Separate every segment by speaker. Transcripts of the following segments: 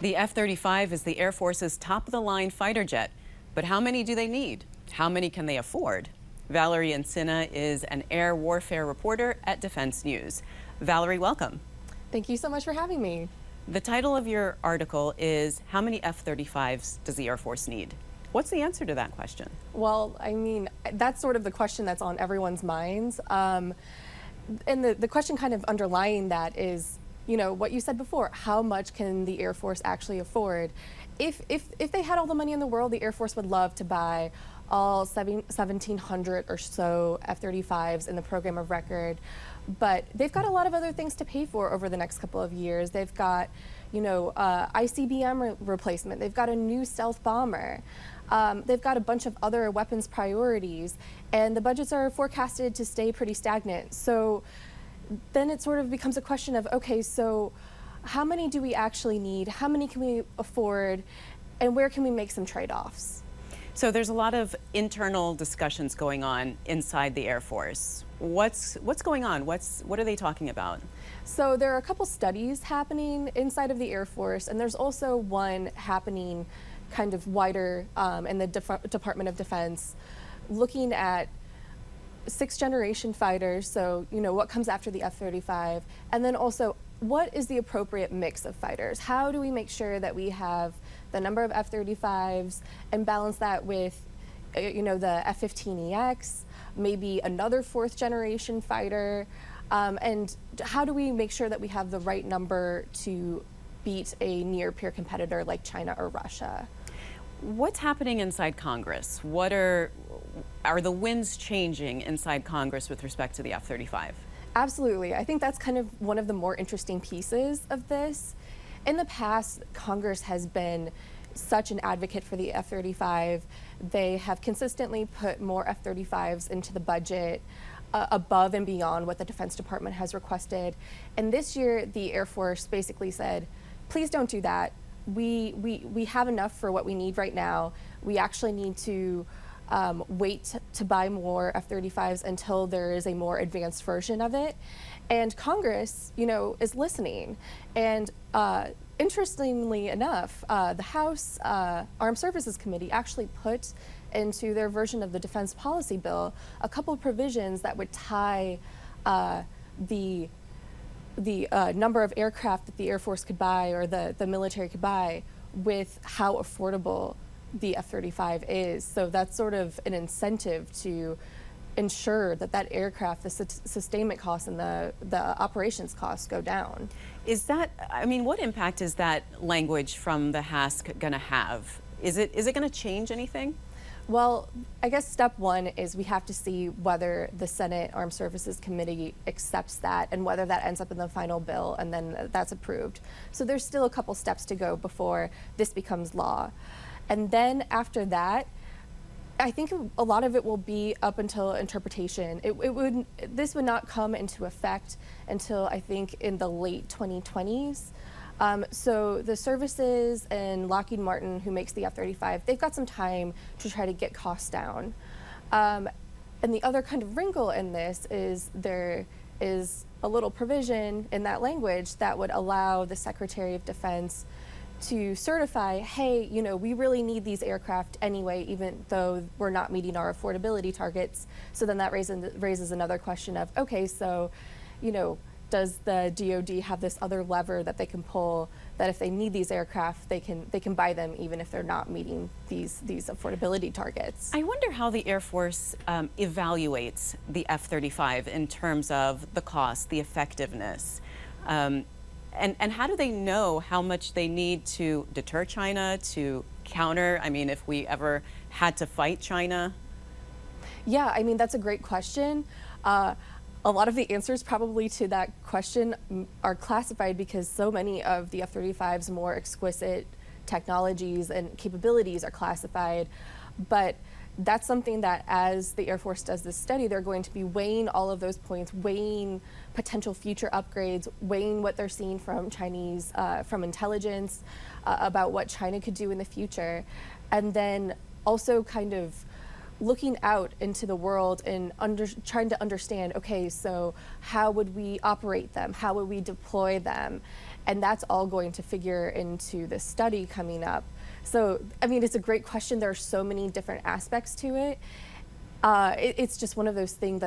Speaker 1: The F-35 is the Air Force's top-of-the-line fighter jet. But how many do they need? How many can they afford? Valerie Insinna is an air warfare reporter at Defense News. Valerie, welcome.
Speaker 2: Thank you so much for having me.
Speaker 1: The title of your article is How Many F-35s Does the Air Force Need? What's the answer to that question?
Speaker 2: Well, I mean, that's sort of the question that's on everyone's minds. And the question kind of underlying that is, you know, what you said before, how much can the Air Force actually afford? If they had all the money in the world, the Air Force would love to buy all 1,700 or so F-35s in the program of record. But they've got a lot of other things to pay for over the next couple of years. They've got, you know, ICBM replacement. They've got a new stealth bomber. They've got a bunch of other weapons priorities, and the budgets are forecasted to stay pretty stagnant. So then it sort of becomes a question of, okay, so how many do we actually need? How many can we afford? And where can we make some trade-offs?
Speaker 1: So there's a lot of internal discussions going on inside the Air Force. What's going on? What are they talking about?
Speaker 2: So there are a couple studies happening inside of the Air Force, and there's also one happening kind of wider in the Department of Defense, looking at sixth-generation fighters, so you know what comes after the F-35, and then also what is the appropriate mix of fighters? How do we make sure that we have the number of F-35s and balance that with, you know, the F-15EX, maybe another fourth-generation fighter, and how do we make sure that we have the right number to beat a near-peer competitor like China or Russia?
Speaker 1: What's happening inside Congress? Are the winds changing inside Congress with respect to the F-35?
Speaker 2: Absolutely. I think that's kind of one of the more interesting pieces of this. In the past, Congress has been such an advocate for the F-35. They have consistently put more F-35s into the budget above and beyond what the Defense Department has requested. And this year, the Air Force basically said, please don't do that. We have enough for what we need right now. We actually need to wait to buy more F-35s until there is a more advanced version of it. And Congress, you know, is listening. And interestingly enough, the House Armed Services Committee actually put into their version of the defense policy bill a couple of provisions that would tie the number of aircraft that the Air Force could buy or the military could buy with how affordable the F-35 is. So that's sort of an incentive to ensure that that aircraft, the sustainment costs and the operations costs go down.
Speaker 1: Is that, I mean, what impact is that language from the HASC going to have? Is it going to change anything?
Speaker 2: Well, I guess step one is we have to see whether the Senate Armed Services Committee accepts that and whether that ends up in the final bill and then that's approved. So there's still a couple steps to go before this becomes law. And then after that, I think a lot of it will be up until interpretation. This would not come into effect until I think in the late 2020s. So the services and Lockheed Martin, who makes the F-35, they've got some time to try to get costs down. And the other kind of wrinkle in this is there is a little provision in that language that would allow the Secretary of Defense to certify, hey, you know, we really need these aircraft anyway, even though we're not meeting our affordability targets. So then that raises another question of, okay, so, you know, does the DoD have this other lever that they can pull that if they need these aircraft, they can buy them even if they're not meeting these affordability targets?
Speaker 1: I wonder how the Air Force evaluates the F-35 in terms of the cost, the effectiveness. And how do they know how much they need to deter China, to counter? I mean, if we ever had to fight China?
Speaker 2: Yeah, I mean, that's a great question. A lot of the answers probably to that question are classified because so many of the F-35's more exquisite technologies and capabilities are classified. But that's something that as the Air Force does this study, they're going to be weighing all of those points, weighing potential future upgrades, weighing what they're seeing from Chinese, from intelligence about what China could do in the future, and then also kind of looking out into the world and trying to understand, okay, so how would we operate them? How would we deploy them? And that's all going to figure into the study coming up. So, I mean, it's a great question. There are so many different aspects to it. It's just one of those things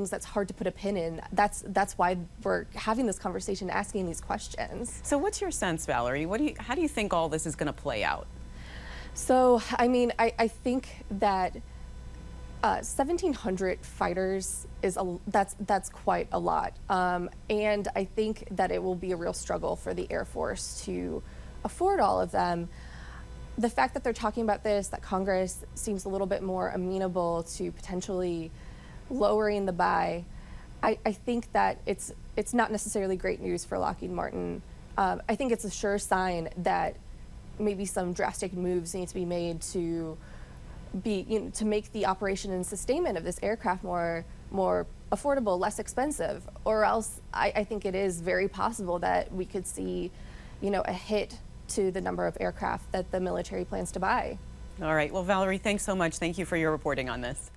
Speaker 2: that's hard to put a pin in. That's why we're having this conversation, asking these questions.
Speaker 1: So what's your sense, Valerie? How do you think all this is going to play out?
Speaker 2: So, I mean, I think that 1,700 fighters that's quite a lot, and I think that it will be a real struggle for the Air Force to afford all of them. The fact that they're talking about this, that Congress seems a little bit more amenable to potentially lowering the buy, I think that it's not necessarily great news for Lockheed Martin. I think it's a sure sign that maybe some drastic moves need to be made to make the operation and sustainment of this aircraft more affordable, less expensive, or else I think it is very possible that we could see, a hit to the number of aircraft that the military plans to buy.
Speaker 1: All right. Well, Valerie, thanks so much. Thank you for your reporting on this.